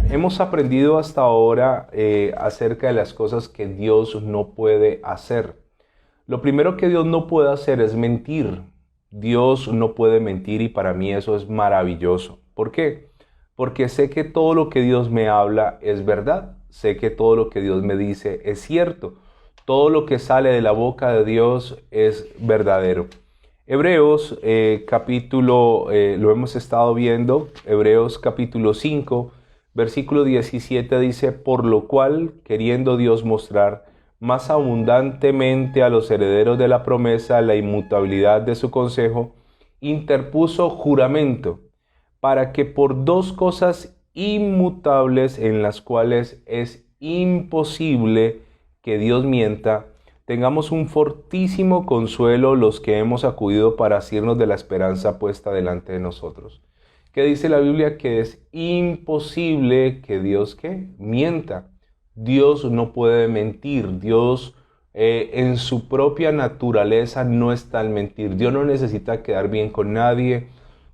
Hemos aprendido hasta ahora acerca de las cosas que Dios no puede hacer. Lo primero que Dios no puede hacer es mentir. Dios no puede mentir y para mí eso es maravilloso. ¿Por qué? Porque sé que todo lo que Dios me habla es verdad. Sé que todo lo que Dios me dice es cierto. Todo lo que sale de la boca de Dios es verdadero. Hebreos capítulo, lo hemos estado viendo, Hebreos capítulo 5, versículo 17 dice, por lo cual, queriendo Dios mostrar más abundantemente a los herederos de la promesa la inmutabilidad de su consejo, interpuso juramento, para que por dos cosas inmutables en las cuales es imposible que Dios mienta, tengamos un fortísimo consuelo los que hemos acudido para asirnos de la esperanza puesta delante de nosotros. ¿Qué dice la Biblia? Que es imposible que Dios ¿qué? Mienta. Dios no puede mentir. Dios en su propia naturaleza no está al mentir. Dios no necesita quedar bien con nadie.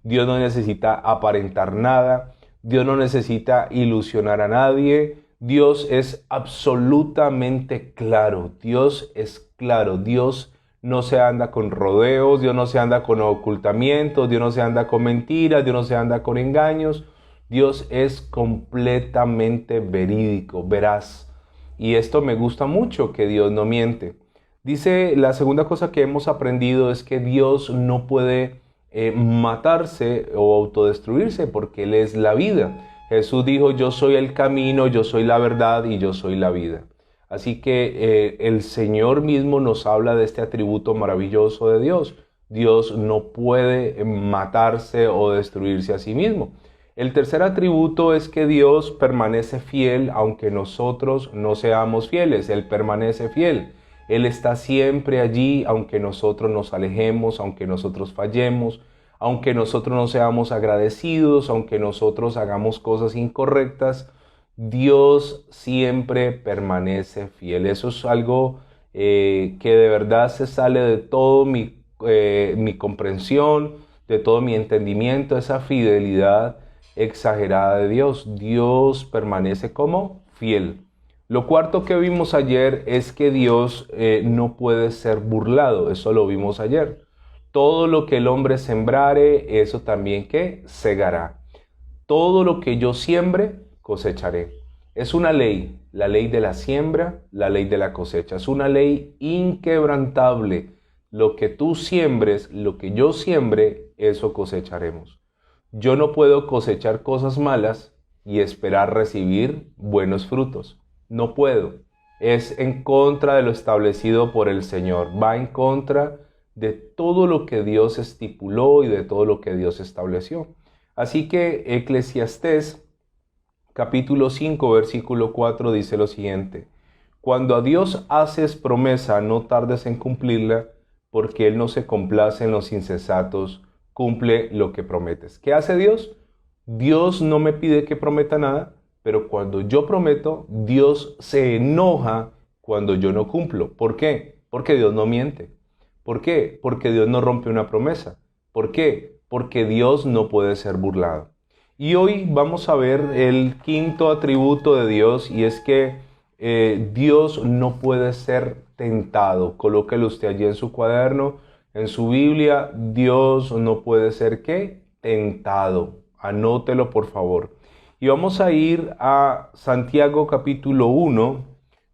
Dios no necesita aparentar nada. Dios no necesita ilusionar a nadie. Dios es absolutamente claro. Dios es claro. Dios no se anda con rodeos. Dios no se anda con ocultamientos. Dios no se anda con mentiras. Dios no se anda con engaños. Dios es completamente verídico, veraz. Y esto me gusta mucho, que Dios no miente. Dice, la segunda cosa que hemos aprendido es que Dios no puede matarse o autodestruirse porque Él es la vida. Jesús dijo, yo soy el camino, yo soy la verdad y yo soy la vida. Así que el Señor mismo nos habla de este atributo maravilloso de Dios. Dios no puede matarse o destruirse a sí mismo. El tercer atributo es que Dios permanece fiel aunque nosotros no seamos fieles. Él permanece fiel. Él está siempre allí aunque nosotros nos alejemos, aunque nosotros fallemos, aunque nosotros no seamos agradecidos, aunque nosotros hagamos cosas incorrectas. Dios siempre permanece fiel. Eso es algo que de verdad se sale de todo mi comprensión, de todo mi entendimiento, esa fidelidad exagerada de Dios. Dios permanece como fiel. Lo cuarto que vimos ayer es que Dios no puede ser burlado. Eso lo vimos ayer. Todo lo que el hombre sembrare, eso también que segará. Todo lo que yo siembre, cosecharé. Es una ley, la ley de la siembra, la ley de la cosecha. Es una ley inquebrantable. Lo que tú siembres, lo que yo siembre, eso cosecharemos. Yo no puedo cosechar cosas malas y esperar recibir buenos frutos. No puedo. Es en contra de lo establecido por el Señor. Va en contra de todo lo que Dios estipuló y de todo lo que Dios estableció. Así que Eclesiastés capítulo 5 versículo 4 dice lo siguiente. Cuando a Dios haces promesa, no tardes en cumplirla, porque Él no se complace en los insensatos, cumple lo que prometes. ¿Qué hace Dios? Dios no me pide que prometa nada, pero cuando yo prometo, Dios se enoja cuando yo no cumplo. ¿Por qué? Porque Dios no miente. ¿Por qué? Porque Dios no rompe una promesa. ¿Por qué? Porque Dios no puede ser burlado. Y hoy vamos a ver el quinto atributo de Dios y es que Dios no puede ser tentado. Colóquelo usted allí en su cuaderno, en su Biblia. Dios no puede ser ¿qué? Tentado. Anótelo por favor. Y vamos a ir a Santiago capítulo 1,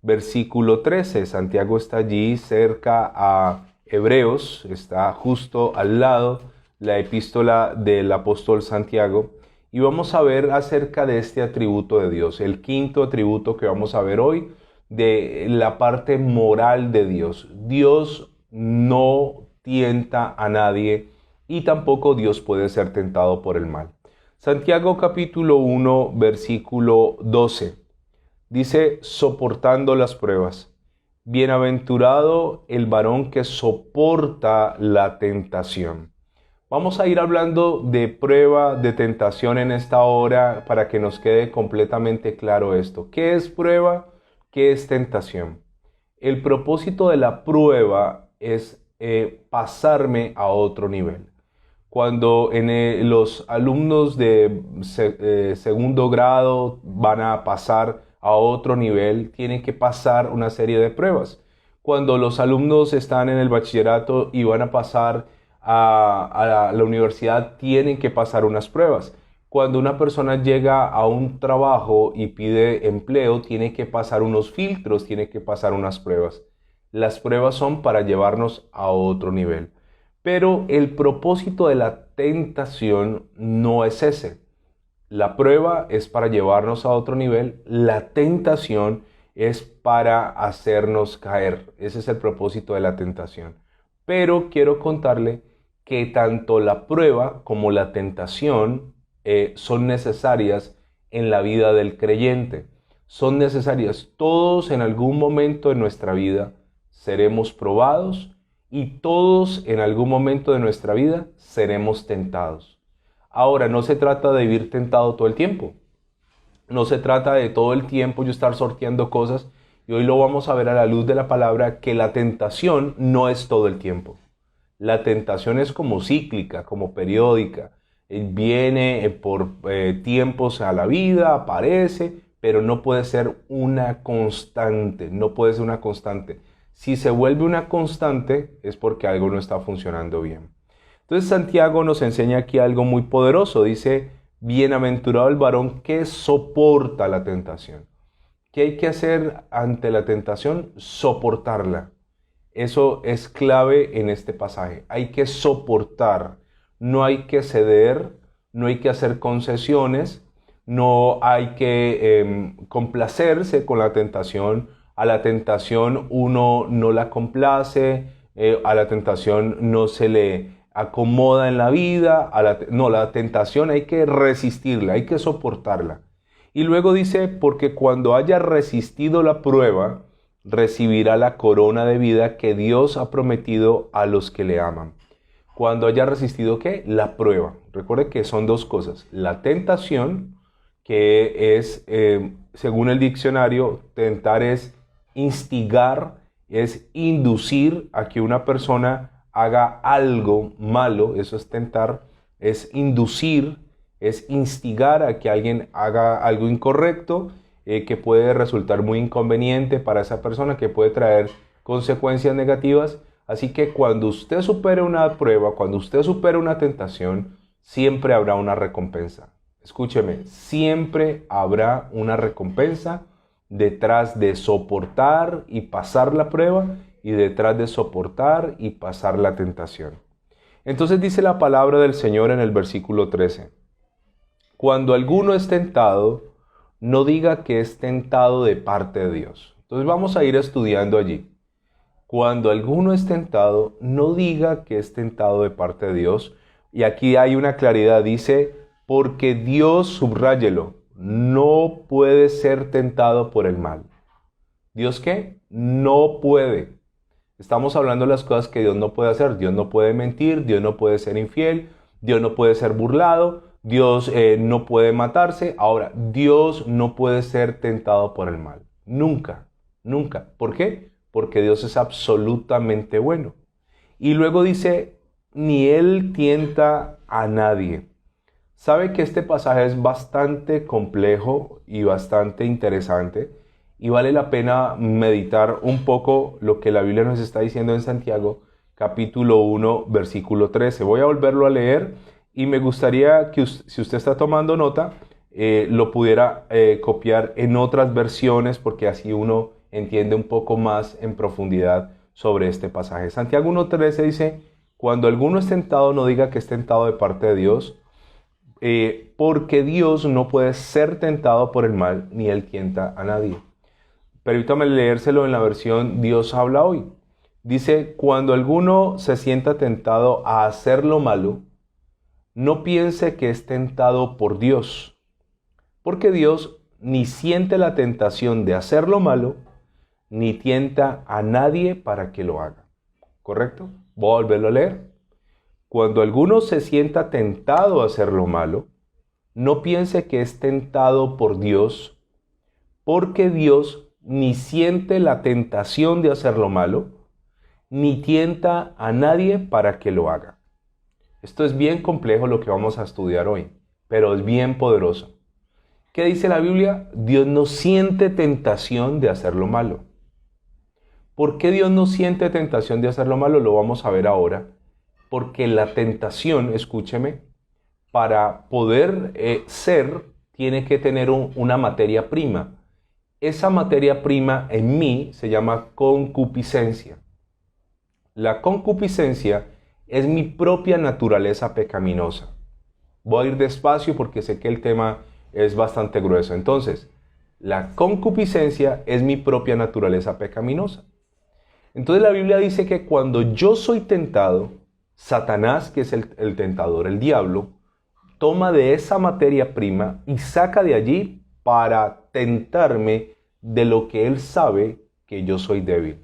versículo 13. Santiago está allí cerca a Hebreos, está justo al lado la epístola del apóstol Santiago. Y vamos a ver acerca de este atributo de Dios, el quinto atributo que vamos a ver hoy, de la parte moral de Dios. Dios no tienta a nadie y tampoco Dios puede ser tentado por el mal. Santiago capítulo 1, versículo 12, dice, soportando las pruebas. Bienaventurado el varón que soporta la tentación. Vamos a ir hablando de prueba, de tentación en esta hora para que nos quede completamente claro esto. ¿Qué es prueba? ¿Qué es tentación? El propósito de la prueba es pasarme a otro nivel. Cuando los alumnos de segundo grado van a pasar a otro nivel, tienen que pasar una serie de pruebas. Cuando los alumnos están en el bachillerato y van a pasar a la universidad, tienen que pasar unas pruebas. Cuando una persona llega a un trabajo y pide empleo, tiene que pasar unos filtros, tiene que pasar unas pruebas. Las pruebas son para llevarnos a otro nivel. Pero el propósito de la tentación no es ese. La prueba es para llevarnos a otro nivel. La tentación es para hacernos caer. Ese es el propósito de la tentación. Pero quiero contarle que tanto la prueba como la tentación son necesarias en la vida del creyente. Son necesarias. Todos en algún momento de nuestra vida seremos probados y todos en algún momento de nuestra vida seremos tentados. Ahora, no se trata de vivir tentado todo el tiempo. No se trata de todo el tiempo yo estar sorteando cosas, y hoy lo vamos a ver a la luz de la palabra, que la tentación no es todo el tiempo. La tentación es como cíclica, como periódica. Viene por tiempos a la vida, aparece, pero no puede ser una constante, no puede ser una constante. Si se vuelve una constante es porque algo no está funcionando bien. Entonces Santiago nos enseña aquí algo muy poderoso. Dice, bienaventurado el varón que soporta la tentación. ¿Qué hay que hacer ante la tentación? Soportarla. Eso es clave en este pasaje. Hay que soportar. No hay que ceder, no hay que hacer concesiones, no hay que complacerse con la tentación. A la tentación uno no la complace, a la tentación no se le acomoda en la vida, no, la tentación hay que resistirla, hay que soportarla. Y luego dice, porque cuando haya resistido la prueba, recibirá la corona de vida que Dios ha prometido a los que le aman. Cuando haya resistido, ¿qué? La prueba. Recuerde que son dos cosas. La tentación, que es, según el diccionario, tentar es instigar, es inducir a que una persona haga algo malo. Eso es tentar, es inducir, es instigar a que alguien haga algo incorrecto, que puede resultar muy inconveniente para esa persona, que puede traer consecuencias negativas. Así que cuando usted supere una prueba, cuando usted supere una tentación, siempre habrá una recompensa. Escúcheme, siempre habrá una recompensa detrás de soportar y pasar la prueba y detrás de soportar y pasar la tentación. Entonces dice la palabra del Señor en el versículo 13. Cuando alguno es tentado, no diga que es tentado de parte de Dios. Entonces vamos a ir estudiando allí. Cuando alguno es tentado, no diga que es tentado de parte de Dios. Y aquí hay una claridad, dice, porque Dios, subráyelo, no puede ser tentado por el mal. ¿Dios qué? No puede. Estamos hablando de las cosas que Dios no puede hacer. Dios no puede mentir, Dios no puede ser infiel, Dios no puede ser burlado, Dios no puede matarse. Ahora, Dios no puede ser tentado por el mal. Nunca, nunca. ¿Por qué? Porque Dios es absolutamente bueno. Y luego dice, ni Él tienta a nadie. Sabe que este pasaje es bastante complejo y bastante interesante, y vale la pena meditar un poco lo que la Biblia nos está diciendo en Santiago, capítulo 1, versículo 13. Voy a volverlo a leer y me gustaría que si usted está tomando nota, lo pudiera copiar en otras versiones, porque así uno entiende un poco más en profundidad sobre este pasaje. Santiago 1:13 dice, cuando alguno es tentado, no diga que es tentado de parte de Dios, porque Dios no puede ser tentado por el mal, ni Él tienta a nadie. Permítame leérselo en la versión Dios habla hoy. Dice, cuando alguno se sienta tentado a hacer lo malo, no piense que es tentado por Dios, porque Dios ni siente la tentación de hacer lo malo, ni tienta a nadie para que lo haga. ¿Correcto? Voy a volverlo a leer. Cuando alguno se sienta tentado a hacer lo malo, no piense que es tentado por Dios, porque Dios ni siente la tentación de hacer lo malo, ni tienta a nadie para que lo haga. Esto es bien complejo lo que vamos a estudiar hoy, pero es bien poderoso. ¿Qué dice la Biblia? Dios no siente tentación de hacer lo malo. ¿Por qué Dios no siente tentación de hacer lo malo? Lo vamos a ver ahora. Porque la tentación, escúcheme, para poder ser, tiene que tener una materia prima. Esa materia prima en mí se llama concupiscencia. La concupiscencia es mi propia naturaleza pecaminosa. Voy a ir despacio porque sé que el tema es bastante grueso. Entonces, la concupiscencia es mi propia naturaleza pecaminosa. Entonces la Biblia dice que cuando yo soy tentado, Satanás, que es el tentador, el diablo, toma de esa materia prima y saca de allí para tentarme de lo que él sabe que yo soy débil.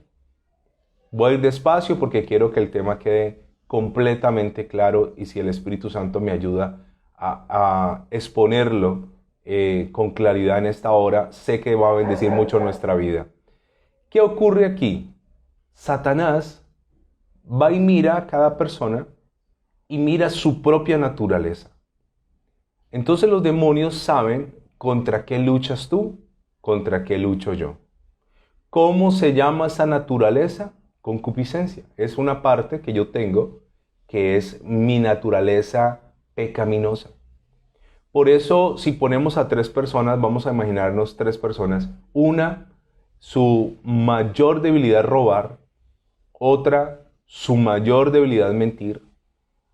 Voy a ir despacio porque quiero que el tema quede completamente claro y si el Espíritu Santo me ayuda a exponerlo con claridad en esta hora, sé que va a bendecir mucho nuestra vida. ¿Qué ocurre aquí? Satanás va y mira a cada persona y mira su propia naturaleza. Entonces los demonios saben contra qué luchas tú, contra qué lucho yo. ¿Cómo se llama esa naturaleza? Concupiscencia. Es una parte que yo tengo que es mi naturaleza pecaminosa. Por eso, si ponemos a tres personas, vamos a imaginarnos tres personas. Una, su mayor debilidad es robar. Otra, su mayor debilidad es mentir.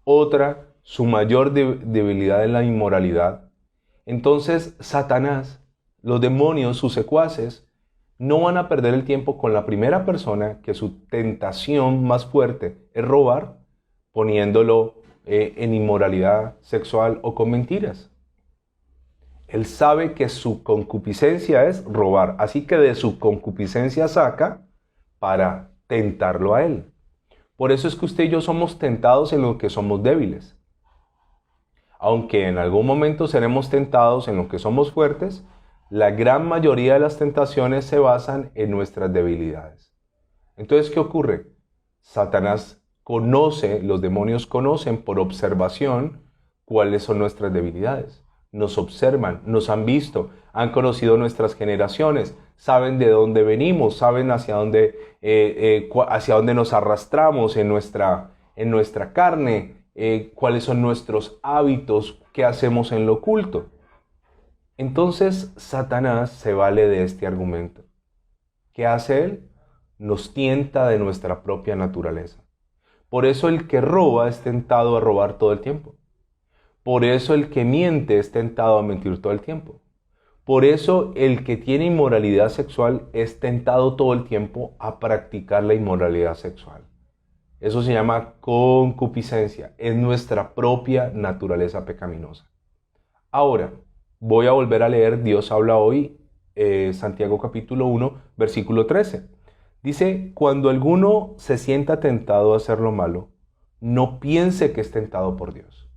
Otra, su mayor debilidad es la inmoralidad. Entonces, Satanás, los demonios, sus secuaces, no van a perder el tiempo con la primera persona que su tentación más fuerte es robar, poniéndolo en inmoralidad sexual o con mentiras. Él sabe que su concupiscencia es robar, así que de su concupiscencia saca para tentarlo a él. Por eso es que usted y yo somos tentados en lo que somos débiles. Aunque en algún momento seremos tentados en lo que somos fuertes, la gran mayoría de las tentaciones se basan en nuestras debilidades. Entonces, ¿qué ocurre? Satanás conoce, los demonios conocen por observación cuáles son nuestras debilidades. Nos observan, nos han visto, han conocido nuestras generaciones, saben de dónde venimos, saben hacia dónde nos arrastramos en nuestra carne, cuáles son nuestros hábitos, qué hacemos en lo oculto. Entonces Satanás se vale de este argumento. ¿Qué hace él? Nos tienta de nuestra propia naturaleza. Por eso el que roba es tentado a robar todo el tiempo. Por eso el que miente es tentado a mentir todo el tiempo. Por eso el que tiene inmoralidad sexual es tentado todo el tiempo a practicar la inmoralidad sexual. Eso se llama concupiscencia. Es nuestra propia naturaleza pecaminosa. Ahora, voy a volver a leer, Dios habla hoy, Santiago capítulo 1, versículo 13. Dice, cuando alguno se sienta tentado a hacer lo malo, no piense que es tentado por Dios.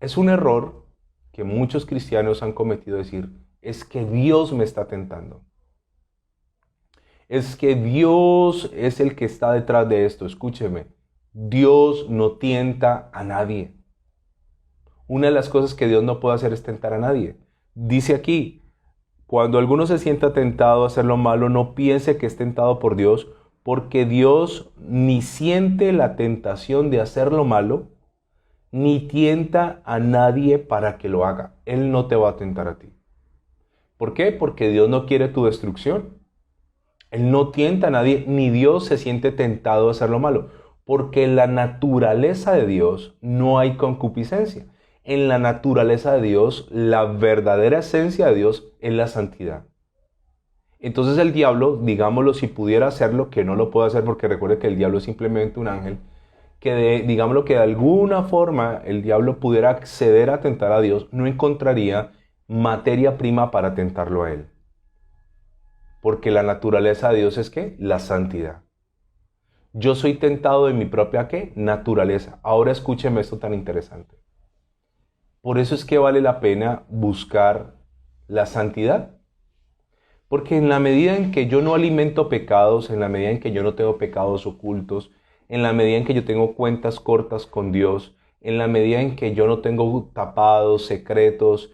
Es un error que muchos cristianos han cometido decir, es que Dios me está tentando. Es que Dios es el que está detrás de esto. Escúcheme, Dios no tienta a nadie. Una de las cosas que Dios no puede hacer es tentar a nadie. Dice aquí, cuando alguno se sienta tentado a hacer lo malo, no piense que es tentado por Dios, porque Dios ni siente la tentación de hacer lo malo, ni tienta a nadie para que lo haga. Él no te va a tentar a ti. ¿Por qué? Porque Dios no quiere tu destrucción. Él no tienta a nadie, ni Dios se siente tentado a hacer lo malo. Porque en la naturaleza de Dios no hay concupiscencia. En la naturaleza de Dios, la verdadera esencia de Dios es la santidad. Entonces el diablo, digámoslo, si pudiera hacerlo, que no lo puede hacer porque recuerde que el diablo es simplemente un ángel, digámoslo que de alguna forma el diablo pudiera acceder a tentar a Dios, no encontraría materia prima para tentarlo a él. Porque la naturaleza de Dios es ¿qué? La santidad. Yo soy tentado de mi propia ¿qué? Naturaleza. Ahora escúcheme esto tan interesante. Por eso es que vale la pena buscar la santidad. Porque en la medida en que yo no alimento pecados, en la medida en que yo no tengo pecados ocultos, en la medida en que yo tengo cuentas cortas con Dios, en la medida en que yo no tengo tapados, secretos,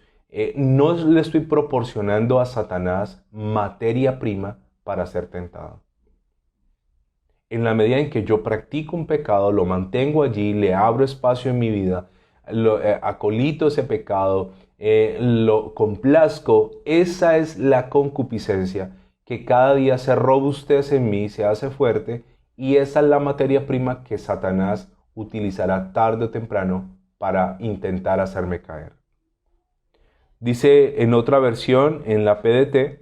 no le estoy proporcionando a Satanás materia prima para ser tentado. En la medida en que yo practico un pecado, lo mantengo allí, le abro espacio en mi vida, acolito ese pecado, lo complazco, esa es la concupiscencia que cada día se robustece en mí, se hace fuerte, y esa es la materia prima que Satanás utilizará tarde o temprano para intentar hacerme caer. Dice en otra versión, en la PDT,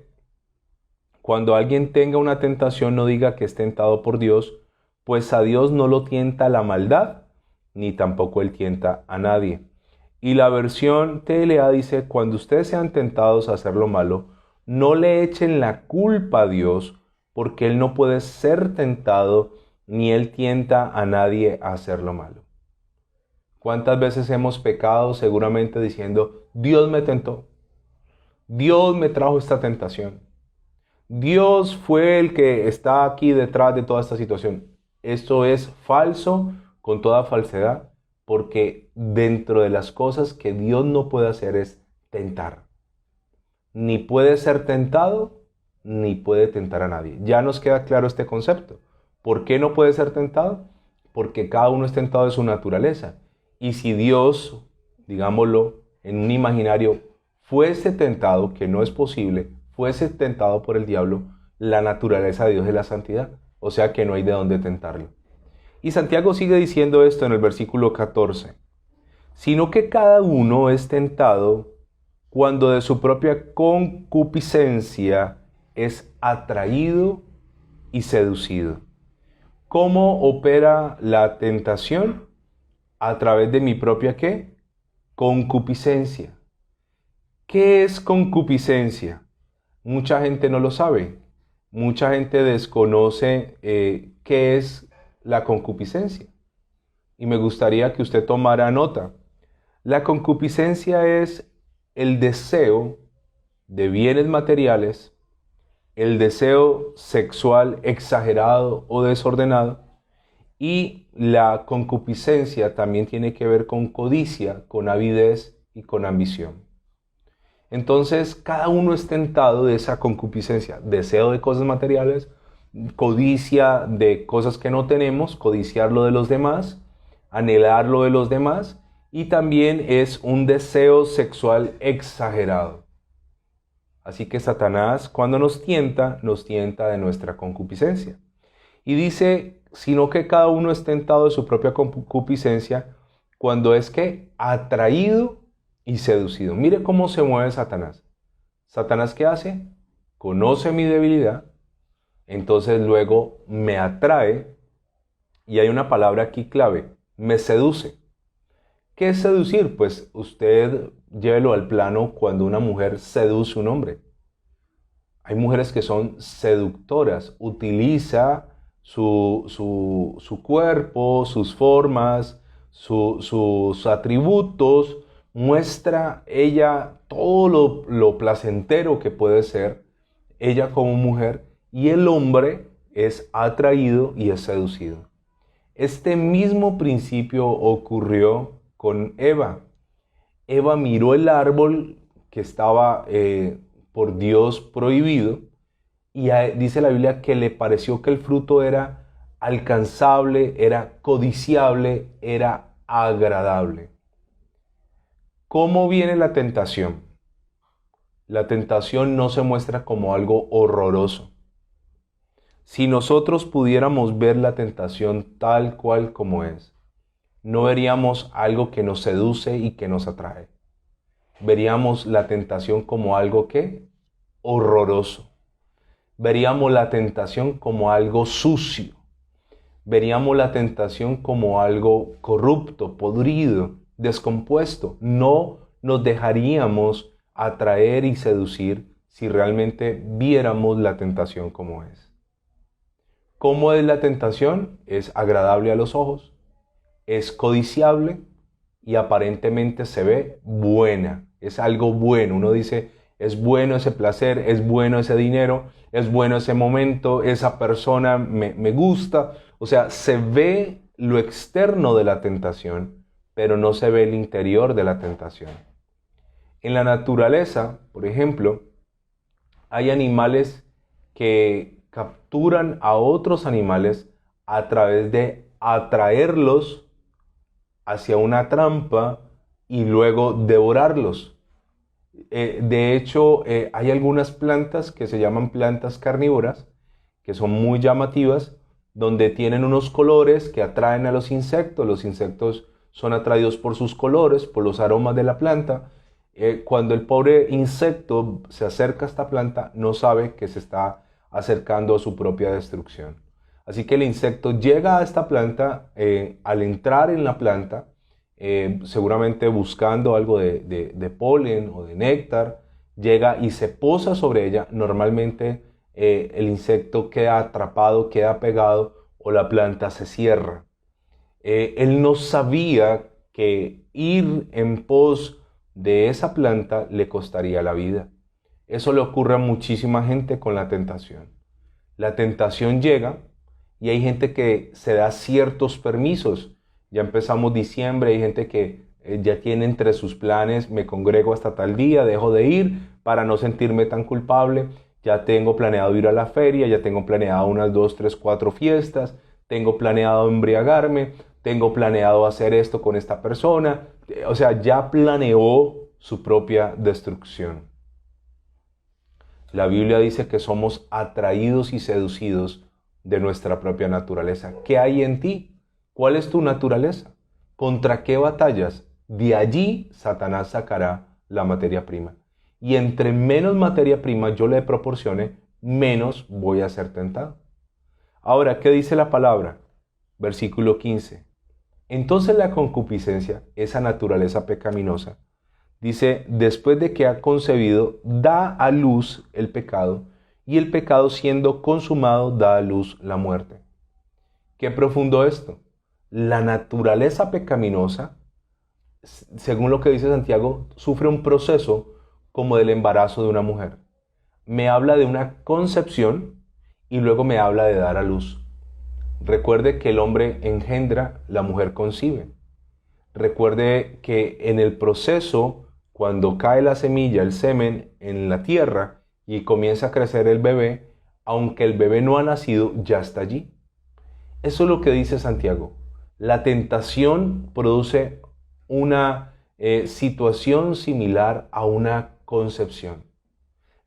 cuando alguien tenga una tentación no diga que es tentado por Dios, pues a Dios no lo tienta la maldad, ni tampoco Él tienta a nadie. Y la versión TLA dice, cuando ustedes sean tentados a hacer lo malo, no le echen la culpa a Dios, porque Él no puede ser tentado, ni Él tienta a nadie a hacer lo malo. ¿Cuántas veces hemos pecado seguramente diciendo, Dios me tentó, Dios me trajo esta tentación, Dios fue el que está aquí detrás de toda esta situación? Esto es falso, con toda falsedad, porque dentro de las cosas que Dios no puede hacer es tentar. Ni puede ser tentado, ni puede tentar a nadie. Ya nos queda claro este concepto. ¿Por qué no puede ser tentado? Porque cada uno es tentado de su naturaleza. Y si Dios, digámoslo en un imaginario, fuese tentado, que no es posible, fuese tentado por el diablo, la naturaleza de Dios es la santidad. O sea que no hay de dónde tentarlo. Y Santiago sigue diciendo esto en el versículo 14. Sino que cada uno es tentado cuando de su propia concupiscencia es atraído y seducido. ¿Cómo opera la tentación? A través de mi propia ¿qué? Concupiscencia. ¿Qué es concupiscencia? Mucha gente no lo sabe. Mucha gente desconoce qué es la concupiscencia. Y me gustaría que usted tomara nota. La concupiscencia es el deseo de bienes materiales, el deseo sexual exagerado o desordenado, y la concupiscencia también tiene que ver con codicia, con avidez y con ambición. Entonces, cada uno es tentado de esa concupiscencia, deseo de cosas materiales, codicia de cosas que no tenemos, codiciar lo de los demás, anhelar lo de los demás, y también es un deseo sexual exagerado. Así que Satanás, cuando nos tienta de nuestra concupiscencia. Y dice, sino que cada uno es tentado de su propia concupiscencia, cuando es que atraído y seducido. Mire cómo se mueve Satanás. ¿Satanás qué hace? Conoce mi debilidad, entonces luego me atrae, y hay una palabra aquí clave, me seduce. ¿Qué es seducir? Pues usted llévelo al plano cuando una mujer seduce a un hombre. Hay mujeres que son seductoras, utiliza su cuerpo, sus formas, sus atributos, muestra ella todo lo placentero que puede ser ella como mujer, y el hombre es atraído y es seducido. Este mismo principio ocurrió con Eva. Eva miró el árbol que estaba por Dios prohibido, y dice la Biblia que le pareció que el fruto era alcanzable, era codiciable, era agradable. ¿Cómo viene la tentación? La tentación no se muestra como algo horroroso. Si nosotros pudiéramos ver la tentación tal cual como es, no veríamos algo que nos seduce y que nos atrae. Veríamos la tentación como algo que horroroso. Veríamos la tentación como algo sucio. Veríamos la tentación como algo corrupto, podrido, descompuesto. No nos dejaríamos atraer y seducir si realmente viéramos la tentación como es. ¿Cómo es la tentación? Es agradable a los ojos, es codiciable y aparentemente se ve buena. Es algo bueno. Uno dice, es bueno ese placer, es bueno ese dinero, es bueno ese momento, esa persona me gusta. O sea, se ve lo externo de la tentación, pero no se ve el interior de la tentación. En la naturaleza, por ejemplo, hay animales que capturan a otros animales a través de atraerlos hacia una trampa y luego devorarlos. De hecho, hay algunas plantas que se llaman plantas carnívoras, que son muy llamativas, donde tienen unos colores que atraen a los insectos. Los insectos son atraídos por sus colores, por los aromas de la planta. Cuando el pobre insecto se acerca a esta planta, no sabe que se está acercando a su propia destrucción. Así que el insecto llega a esta planta, al entrar en la planta, seguramente buscando algo de polen o de néctar, llega y se posa sobre ella. Normalmente el insecto queda atrapado, queda pegado o la planta se cierra. Él no sabía que ir en pos de esa planta le costaría la vida. Eso le ocurre a muchísima gente con la tentación. La tentación llega y hay gente que se da ciertos permisos. Ya empezamos diciembre, hay gente que ya tiene entre sus planes, me congrego hasta tal día, dejo de ir para no sentirme tan culpable. Ya tengo planeado ir a la feria, ya tengo planeado unas 2, 3, 4 fiestas, tengo planeado embriagarme, tengo planeado hacer esto con esta persona. O sea, ya planeó su propia destrucción. La Biblia dice que somos atraídos y seducidos de nuestra propia naturaleza. ¿Qué hay en ti? ¿Cuál es tu naturaleza? ¿Contra qué batallas? De allí Satanás sacará la materia prima. Y entre menos materia prima yo le proporcione, menos voy a ser tentado. Ahora, ¿qué dice la palabra? Versículo 15. Entonces la concupiscencia, esa naturaleza pecaminosa, dice, después de que ha concebido, da a luz el pecado, y el pecado siendo consumado da a luz la muerte. Qué profundo esto. La naturaleza pecaminosa, según lo que dice Santiago, sufre un proceso como del embarazo de una mujer. Me habla de una concepción y luego me habla de dar a luz. Recuerde que el hombre engendra, la mujer concibe. Recuerde que en el proceso, cuando cae la semilla, el semen en la tierra y comienza a crecer el bebé, aunque el bebé no ha nacido, ya está allí. Eso es lo que dice Santiago. La tentación produce una situación similar a una concepción.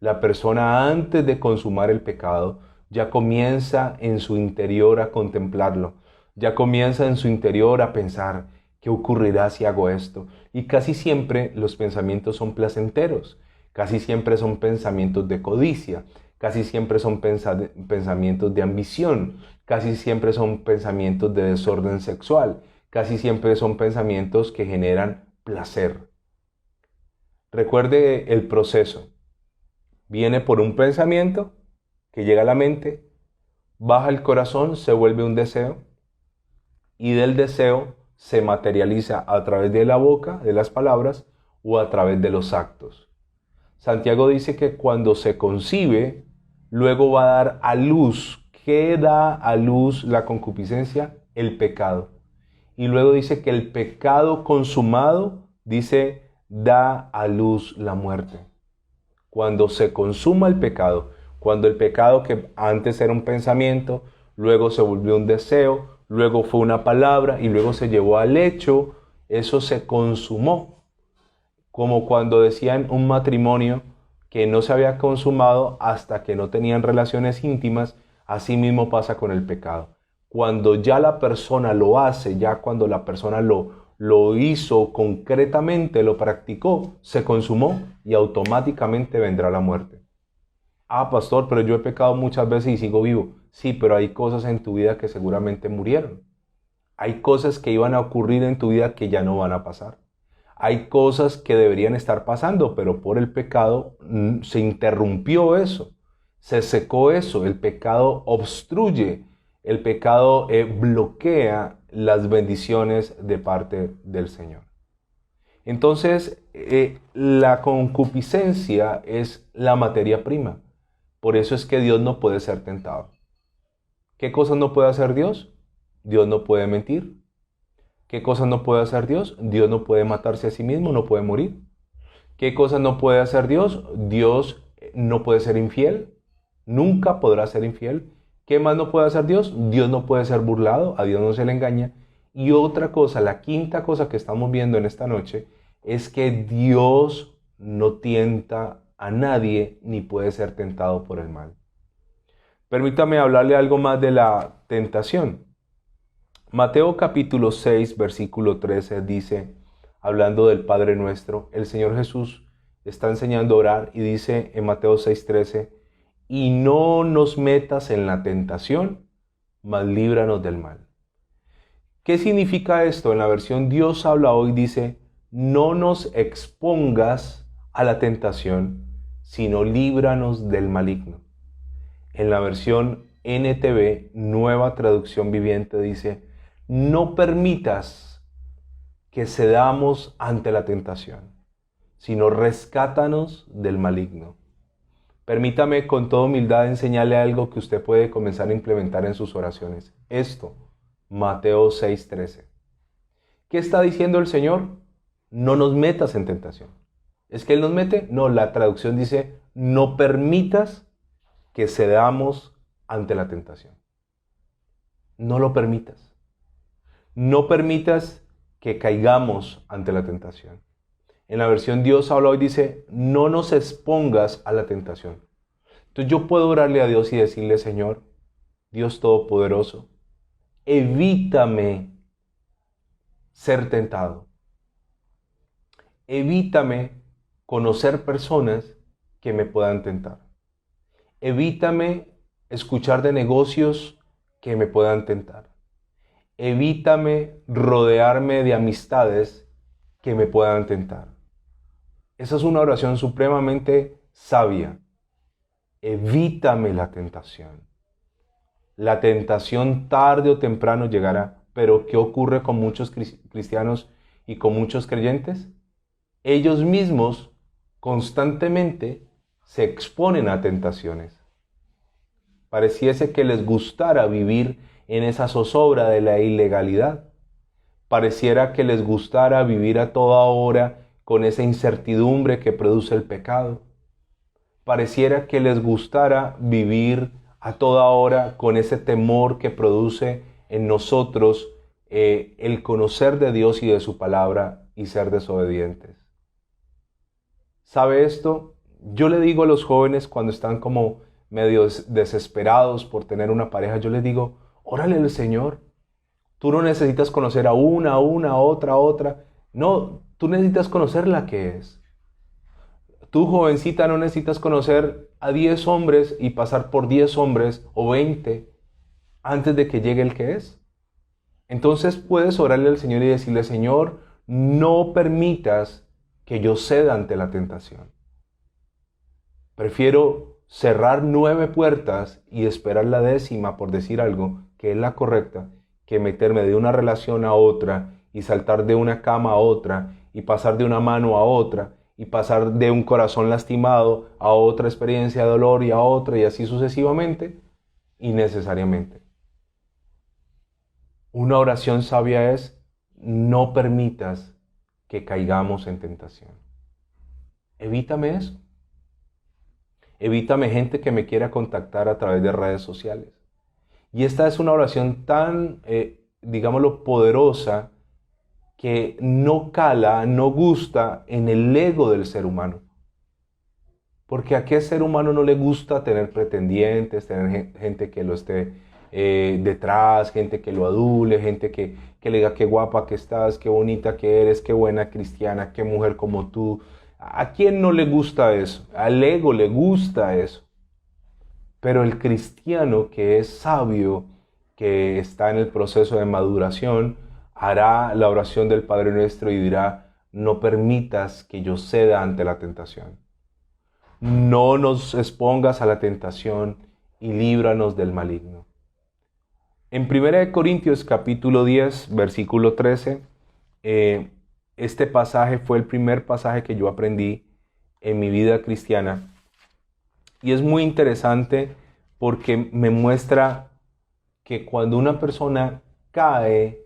La persona antes de consumar el pecado ya comienza en su interior a contemplarlo, ya comienza en su interior a pensar, ¿qué ocurrirá si hago esto? Y casi siempre los pensamientos son placenteros, casi siempre son pensamientos de codicia, casi siempre son pensamientos de ambición, casi siempre son pensamientos de desorden sexual, casi siempre son pensamientos que generan placer. Recuerde el proceso. Viene por un pensamiento que llega a la mente, baja el corazón, se vuelve un deseo y del deseo se materializa a través de la boca, de las palabras o a través de los actos. Santiago dice que cuando se concibe, luego va a dar a luz. ¿Qué da a luz la concupiscencia? El pecado. Y luego dice que el pecado consumado, dice, da a luz la muerte. Cuando se consuma el pecado, cuando el pecado que antes era un pensamiento, luego se volvió un deseo, luego fue una palabra y luego se llevó al hecho, eso se consumó. Como cuando decían un matrimonio que no se había consumado hasta que no tenían relaciones íntimas, así mismo pasa con el pecado. Cuando ya la persona lo hace, ya cuando la persona lo hizo concretamente, lo practicó, se consumó y automáticamente vendrá la muerte. Ah, pastor, pero yo he pecado muchas veces y sigo vivo. Sí, pero hay cosas en tu vida que seguramente murieron. Hay cosas que iban a ocurrir en tu vida que ya no van a pasar. Hay cosas que deberían estar pasando, pero por el pecado se interrumpió eso, se secó eso, el pecado obstruye, el pecado bloquea las bendiciones de parte del Señor. Entonces, la concupiscencia es la materia prima. Por eso es que Dios no puede ser tentado. ¿Qué cosas no puede hacer Dios? Dios no puede mentir. ¿Qué cosas no puede hacer Dios? Dios no puede matarse a sí mismo, no puede morir. ¿Qué cosas no puede hacer Dios? Dios no puede ser infiel. Nunca podrá ser infiel. ¿Qué más no puede hacer Dios? Dios no puede ser burlado, a Dios no se le engaña. Y otra cosa, la quinta cosa que estamos viendo en esta noche, es que Dios no tienta a nadie ni puede ser tentado por el mal. Permítame hablarle algo más de la tentación. Mateo capítulo 6, versículo 13 dice, hablando del Padre Nuestro, el Señor Jesús está enseñando a orar y dice en Mateo 6:13, y no nos metas en la tentación, mas líbranos del mal. ¿Qué significa esto? En la versión Dios habla hoy dice, no nos expongas a la tentación, sino líbranos del maligno. En la versión NTV, Nueva Traducción Viviente, dice, no permitas que cedamos ante la tentación, sino rescátanos del maligno. Permítame con toda humildad enseñarle algo que usted puede comenzar a implementar en sus oraciones. Esto, Mateo 6:13. ¿Qué está diciendo el Señor? No nos metas en tentación. ¿Es que Él nos mete? No, la traducción dice, no permitas que cedamos ante la tentación. No lo permitas. No permitas que caigamos ante la tentación. En la versión Dios habla hoy dice, no nos expongas a la tentación. Entonces yo puedo orarle a Dios y decirle, Señor, Dios Todopoderoso, evítame ser tentado. Evítame conocer personas que me puedan tentar. Evítame escuchar de negocios que me puedan tentar. Evítame rodearme de amistades que me puedan tentar. Esa es una oración supremamente sabia. Evítame la tentación. La tentación tarde o temprano llegará. Pero ¿qué ocurre con muchos cristianos y con muchos creyentes? Ellos mismos constantemente se exponen a tentaciones. Pareciese que les gustara vivir en esa zozobra de la ilegalidad. Pareciera que les gustara vivir a toda hora con esa incertidumbre que produce el pecado. Pareciera que les gustara vivir a toda hora con ese temor que produce en nosotros el conocer de Dios y de su palabra y ser desobedientes. ¿Sabe esto? Yo le digo a los jóvenes cuando están como medio desesperados por tener una pareja, yo les digo, órale al Señor. Tú no necesitas conocer a una, otra. No, tú necesitas conocer la que es. Tú, jovencita, no necesitas conocer a 10 hombres y pasar por 10 hombres o 20 antes de que llegue el que es. Entonces puedes orarle al Señor y decirle, Señor, no permitas que yo ceda ante la tentación. Prefiero cerrar 9 puertas y esperar la 10ª, por decir algo, que es la correcta, que meterme de una relación a otra y saltar de una cama a otra y pasar de una mano a otra y pasar de un corazón lastimado a otra experiencia de dolor y a otra y así sucesivamente, innecesariamente. Una oración sabia es, no permitas que caigamos en tentación. Evítame eso. Evítame gente que me quiera contactar a través de redes sociales. Y esta es una oración tan, digámoslo, poderosa, que no cala, no gusta en el ego del ser humano. Porque a qué ser humano no le gusta tener pretendientes, tener gente que lo esté detrás, gente que lo adule, gente que le diga qué guapa que estás, qué bonita que eres, qué buena cristiana, qué mujer como tú. ¿A quién no le gusta eso? Al ego le gusta eso. Pero el cristiano que es sabio, que está en el proceso de maduración, hará la oración del Padre Nuestro y dirá, no permitas que yo ceda ante la tentación. No nos expongas a la tentación y líbranos del maligno. En 1 Corintios capítulo 10, versículo 13, Este pasaje fue el primer pasaje que yo aprendí en mi vida cristiana. Y es muy interesante porque me muestra que cuando una persona cae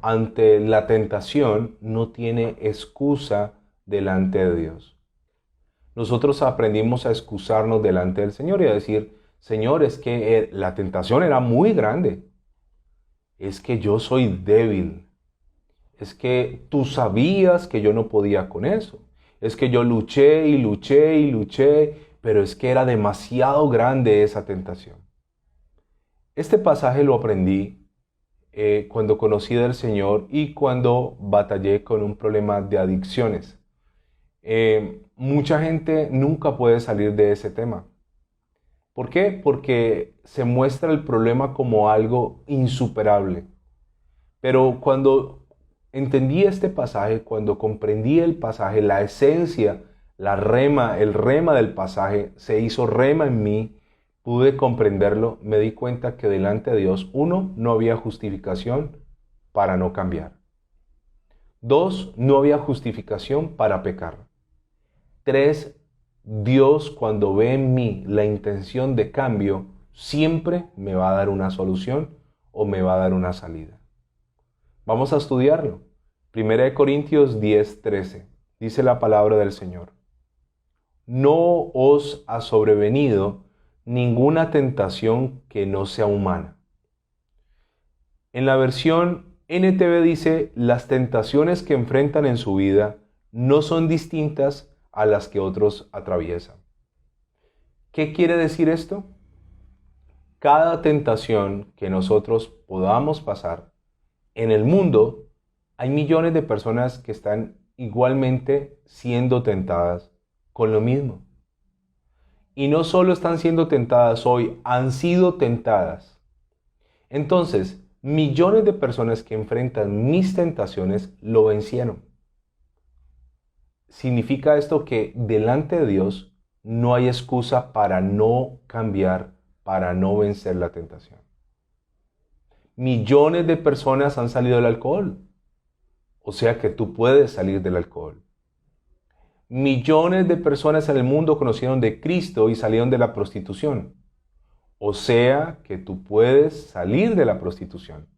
ante la tentación, no tiene excusa delante de Dios. Nosotros aprendimos a excusarnos delante del Señor y a decir, Señor, es que la tentación era muy grande. Es que yo soy débil. Es que tú sabías que yo no podía con eso. Es que yo luché y luché y luché, pero es que era demasiado grande esa tentación. Este pasaje lo aprendí cuando conocí del Señor y cuando batallé con un problema de adicciones. Mucha gente nunca puede salir de ese tema. ¿Por qué? Porque se muestra el problema como algo insuperable. Pero cuando entendí este pasaje, cuando comprendí el pasaje, la esencia, el rema del pasaje, se hizo rema en mí, pude comprenderlo, me di cuenta que delante de Dios, uno, no había justificación para no cambiar. Dos, no había justificación para pecar. Tres, Dios cuando ve en mí la intención de cambio, siempre me va a dar una solución o me va a dar una salida. Vamos a estudiarlo. 1 Corintios 10:13. Dice la palabra del Señor. No os ha sobrevenido ninguna tentación que no sea humana. En la versión NTV dice, las tentaciones que enfrentan en su vida no son distintas a las que otros atraviesan. ¿Qué quiere decir esto? Cada tentación que nosotros podamos pasar, en el mundo hay millones de personas que están igualmente siendo tentadas con lo mismo. Y no solo están siendo tentadas hoy, han sido tentadas. Entonces, millones de personas que enfrentan mis tentaciones lo vencieron. Significa esto que delante de Dios no hay excusa para no cambiar, para no vencer la tentación. Millones de personas han salido del alcohol. O sea que tú puedes salir del alcohol. Millones de personas en el mundo conocieron de Cristo y salieron de la prostitución. O sea que tú puedes salir de la prostitución.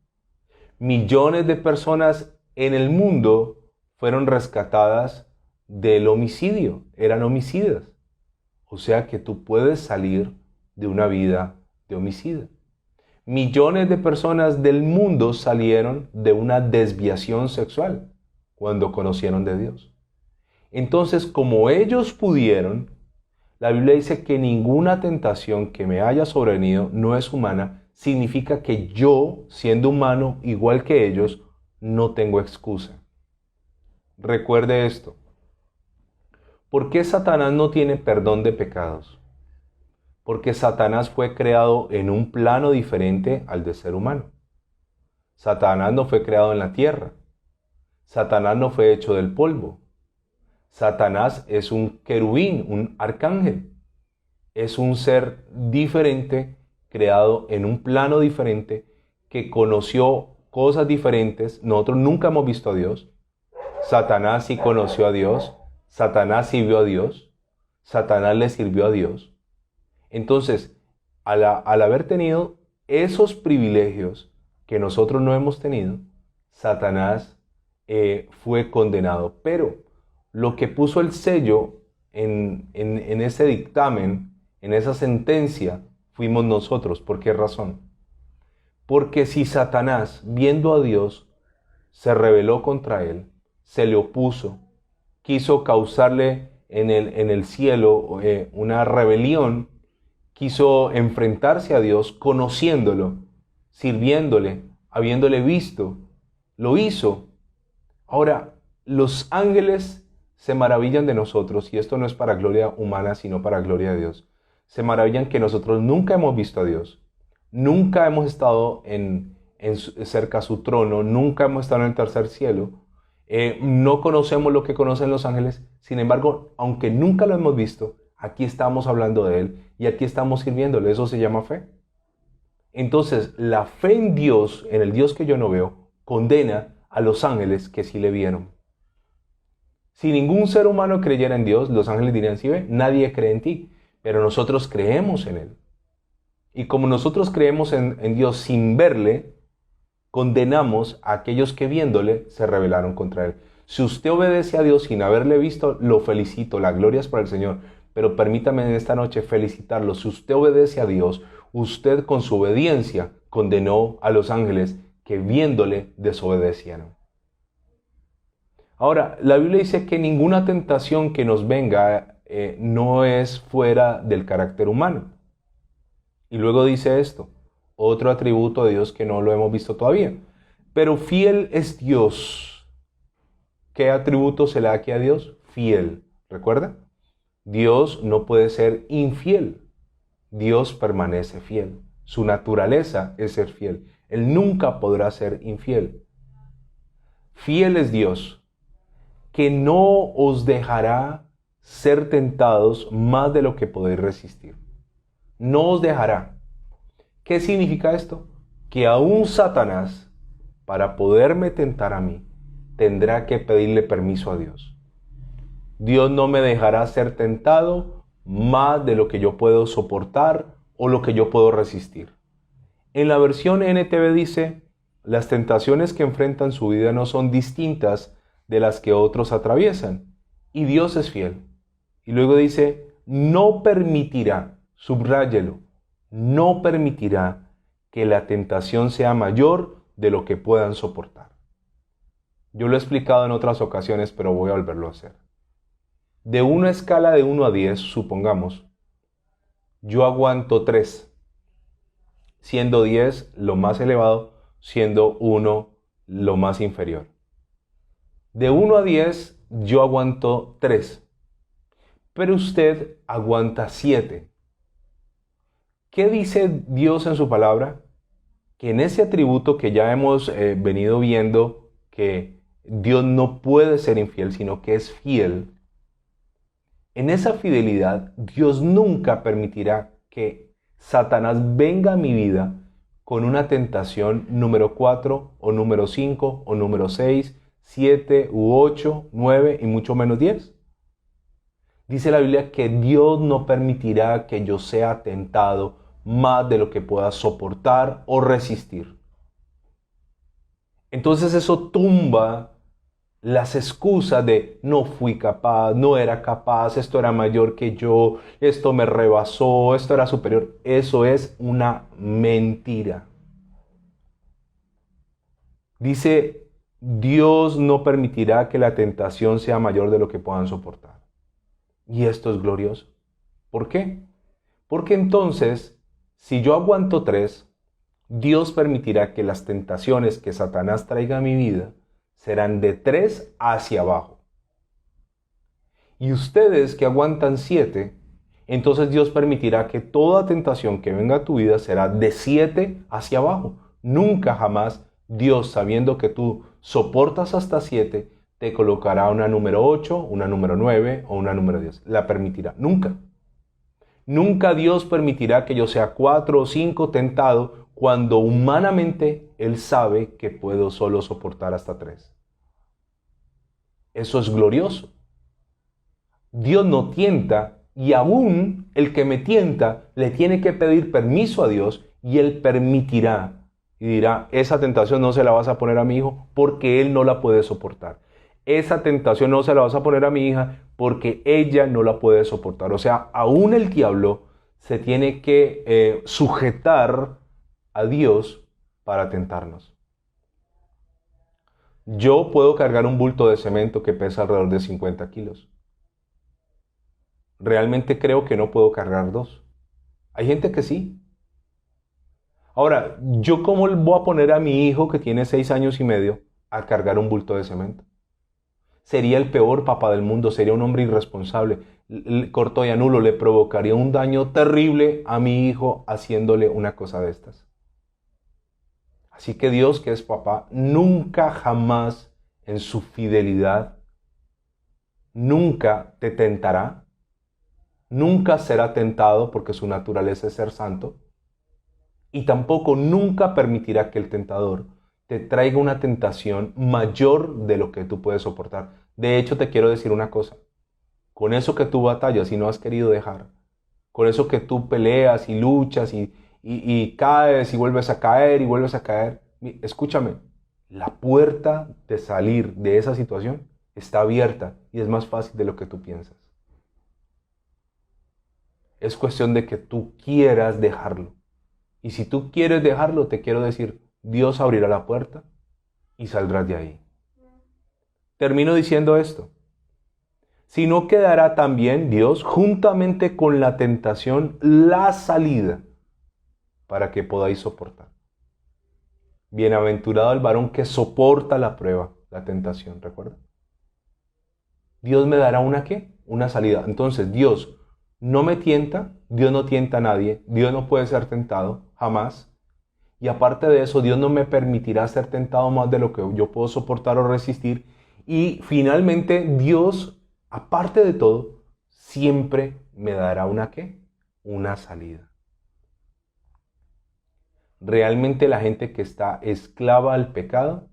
Millones de personas en el mundo fueron rescatadas del homicidio, eran homicidas. O sea que tú puedes salir de una vida de homicida. Millones de personas del mundo salieron de una desviación sexual cuando conocieron de Dios. Entonces, como ellos pudieron, la Biblia dice que ninguna tentación que me haya sobrevenido no es humana, significa que yo, siendo humano igual que ellos, no tengo excusa. Recuerde esto. ¿Por qué Satanás no tiene perdón de pecados? Porque Satanás fue creado en un plano diferente al de ser humano. Satanás no fue creado en la tierra. Satanás no fue hecho del polvo. Satanás es un querubín, un arcángel. Es un ser diferente, creado en un plano diferente, que conoció cosas diferentes. Nosotros nunca hemos visto a Dios. Satanás sí conoció a Dios. Satanás sí vio a Dios. Satanás le sirvió a Dios. Entonces, al haber tenido esos privilegios que nosotros no hemos tenido, Satanás fue condenado. Pero lo que puso el sello en ese dictamen, en esa sentencia, fuimos nosotros. ¿Por qué razón? Porque si Satanás, viendo a Dios, se rebeló contra él, se le opuso, quiso causarle en el cielo una rebelión, quiso enfrentarse a Dios conociéndolo, sirviéndole, habiéndole visto, lo hizo. Ahora, los ángeles se maravillan de nosotros, y esto no es para gloria humana, sino para gloria de Dios. Se maravillan que nosotros nunca hemos visto a Dios, nunca hemos estado cerca a su trono, nunca hemos estado en el tercer cielo, no conocemos lo que conocen los ángeles. Sin embargo, aunque nunca lo hemos visto, aquí estamos hablando de Él y aquí estamos sirviéndole. Eso se llama fe. Entonces, la fe en Dios, en el Dios que yo no veo, condena a los ángeles que sí le vieron. Si ningún ser humano creyera en Dios, los ángeles dirían, sí ve, nadie cree en ti, pero nosotros creemos en Él. Y como nosotros creemos en Dios sin verle, condenamos a aquellos que viéndole se rebelaron contra Él. Si usted obedece a Dios sin haberle visto, lo felicito, la gloria es para el Señor. Pero permítame en esta noche felicitarlo. Si usted obedece a Dios, usted con su obediencia condenó a los ángeles que viéndole desobedecieron. Ahora, la Biblia dice que ninguna tentación que nos venga no es fuera del carácter humano. Y luego dice esto, otro atributo de Dios que no lo hemos visto todavía. Pero fiel es Dios. ¿Qué atributo se le da aquí a Dios? Fiel. ¿Recuerda? Dios no puede ser infiel. Dios permanece fiel. Su naturaleza es ser fiel. Él nunca podrá ser infiel. Fiel es Dios, que no os dejará ser tentados más de lo que podéis resistir. No os dejará. ¿Qué significa esto? Que aún Satanás, para poderme tentar a mí, tendrá que pedirle permiso a Dios. Dios no me dejará ser tentado más de lo que yo puedo soportar o lo que yo puedo resistir. En la versión NTV dice, las tentaciones que enfrentan su vida no son distintas de las que otros atraviesan, y Dios es fiel. Y luego dice, no permitirá, subráyelo, no permitirá que la tentación sea mayor de lo que puedan soportar. Yo lo he explicado en otras ocasiones, pero voy a volverlo a hacer. De una escala de 1 a 10, supongamos, yo aguanto 3, siendo 10 lo más elevado, siendo 1 lo más inferior. De 1 a 10, yo aguanto 3, pero usted aguanta 7. ¿Qué dice Dios en su palabra? Que en ese atributo que ya hemos venido viendo, que Dios no puede ser infiel, sino que es fiel. En esa fidelidad, Dios nunca permitirá que Satanás venga a mi vida con una tentación número 4 o número 5 o número 6, 7 u 8, 9 y mucho menos 10. Dice la Biblia que Dios no permitirá que yo sea tentado más de lo que pueda soportar o resistir. Entonces eso tumba las excusas de no fui capaz, no era capaz, esto era mayor que yo, esto me rebasó, esto era superior. Eso es una mentira. Dice, Dios no permitirá que la tentación sea mayor de lo que puedan soportar. Y esto es glorioso. ¿Por qué? Porque entonces, si yo aguanto 3, Dios permitirá que las tentaciones que Satanás traiga a mi vida serán de 3 hacia abajo. Y ustedes que aguantan 7, entonces Dios permitirá que toda tentación que venga a tu vida será de 7 hacia abajo. Nunca jamás Dios, sabiendo que tú soportas hasta 7, te colocará una número 8, una número 9 o una número 10. La permitirá. Nunca. Nunca Dios permitirá que yo sea 4 o 5 tentado cuando humanamente Él sabe que puedo solo soportar hasta 3. Eso es glorioso. Dios no tienta y aún el que me tienta le tiene que pedir permiso a Dios y Él permitirá y dirá, esa tentación no se la vas a poner a mi hijo porque él no la puede soportar. Esa tentación no se la vas a poner a mi hija porque ella no la puede soportar. O sea, aún el diablo se tiene que sujetar a Dios para tentarnos. Yo puedo cargar un bulto de cemento que pesa alrededor de 50 kilos. Realmente creo que no puedo cargar 2. Hay gente que sí. Ahora, ¿yo cómo voy a poner a mi hijo que tiene 6 años y medio a cargar un bulto de cemento? Sería el peor papá del mundo, sería un hombre irresponsable. Corto y anulo, le provocaría un daño terrible a mi hijo haciéndole una cosa de estas. Así que Dios, que es papá, nunca jamás en su fidelidad, nunca te tentará, nunca será tentado porque su naturaleza es ser santo, y tampoco nunca permitirá que el tentador te traiga una tentación mayor de lo que tú puedes soportar. De hecho, te quiero decir una cosa. Con eso que tú batallas y no has querido dejar, con eso que tú peleas y luchas y caes y vuelves a caer y vuelves a caer, escúchame, la puerta de salir de esa situación está abierta y es más fácil de lo que tú piensas. Es cuestión de que tú quieras dejarlo. Y si tú quieres dejarlo, te quiero decir, Dios abrirá la puerta y saldrás de ahí. Termino diciendo esto. Si no quedará también Dios juntamente con la tentación la salida para que podáis soportar. Bienaventurado el varón que soporta la prueba, la tentación, ¿recuerda? Dios me dará una ¿qué? Una salida. Entonces Dios no me tienta, Dios no tienta a nadie, Dios no puede ser tentado, jamás. Y aparte de eso, Dios no me permitirá ser tentado más de lo que yo puedo soportar o resistir. Y finalmente, Dios, aparte de todo, siempre me dará una ¿qué? Una salida. Realmente la gente que está esclava al pecado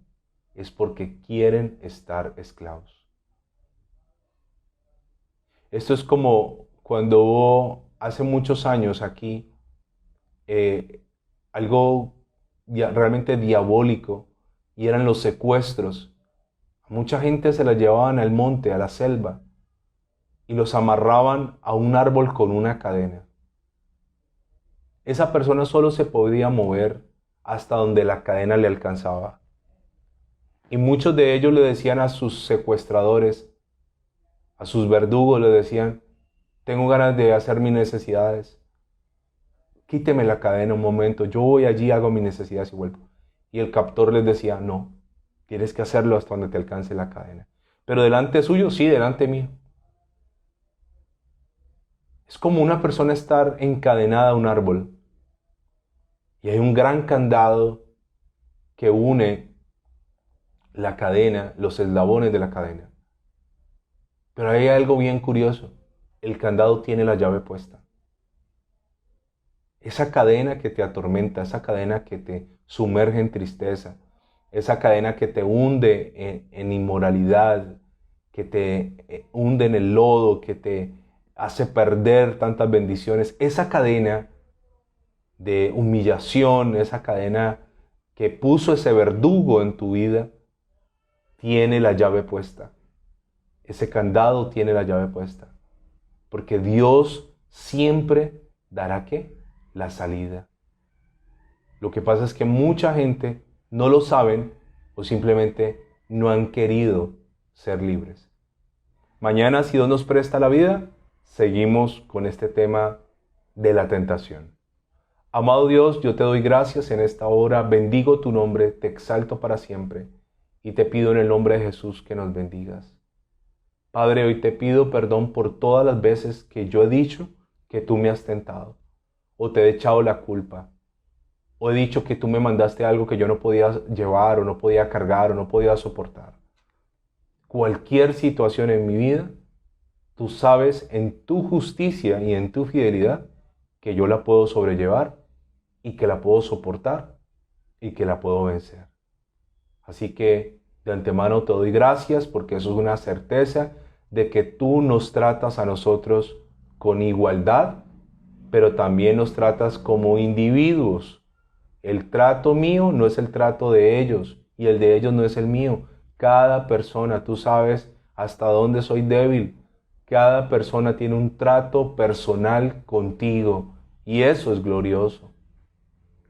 es porque quieren estar esclavos. Esto es como cuando hubo hace muchos años aquí algo realmente diabólico y eran los secuestros. Mucha gente se la llevaban al monte, a la selva y los amarraban a un árbol con una cadena. Esa persona solo se podía mover hasta donde la cadena le alcanzaba. Y muchos de ellos le decían a sus secuestradores, a sus verdugos, le decían, tengo ganas de hacer mis necesidades. Quíteme la cadena un momento, yo voy allí, hago mis necesidades y vuelvo. Y el captor les decía, no, tienes que hacerlo hasta donde te alcance la cadena. Pero delante suyo, sí, delante mío. Es como una persona estar encadenada a un árbol. Y hay un gran candado que une la cadena, los eslabones de la cadena. Pero hay algo bien curioso. El candado tiene la llave puesta. Esa cadena que te atormenta, esa cadena que te sumerge en tristeza, esa cadena que te hunde en inmoralidad, que te hunde en el lodo, que te hace perder tantas bendiciones, esa cadena de humillación, esa cadena que puso ese verdugo en tu vida, tiene la llave puesta. Ese candado tiene la llave puesta. Porque Dios siempre dará ¿qué? La salida. Lo que pasa es que mucha gente no lo saben o simplemente no han querido ser libres. Mañana, si Dios nos presta la vida, seguimos con este tema de la tentación. Amado Dios, yo te doy gracias en esta hora, bendigo tu nombre, te exalto para siempre y te pido en el nombre de Jesús que nos bendigas. Padre, hoy te pido perdón por todas las veces que yo he dicho que tú me has tentado o te he echado la culpa o he dicho que tú me mandaste algo que yo no podía llevar o no podía cargar o no podía soportar. Cualquier situación en mi vida, tú sabes en tu justicia y en tu fidelidad que yo la puedo sobrellevar y que la puedo soportar y que la puedo vencer. Así que de antemano te doy gracias porque eso es una certeza de que tú nos tratas a nosotros con igualdad, pero también nos tratas como individuos. El trato mío no es el trato de ellos y el de ellos no es el mío. Cada persona, tú sabes hasta dónde soy débil. Cada persona tiene un trato personal contigo y eso es glorioso.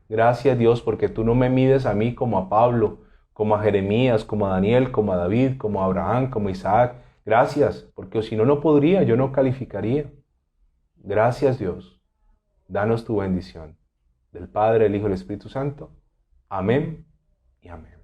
Gracias Dios porque tú no me mides a mí como a Pablo, como a Jeremías, como a Daniel, como a David, como a Abraham, como a Isaac. Gracias, porque si no, no podría, yo no calificaría. Gracias Dios. Danos tu bendición. Del Padre, el Hijo y el Espíritu Santo. Amén y amén.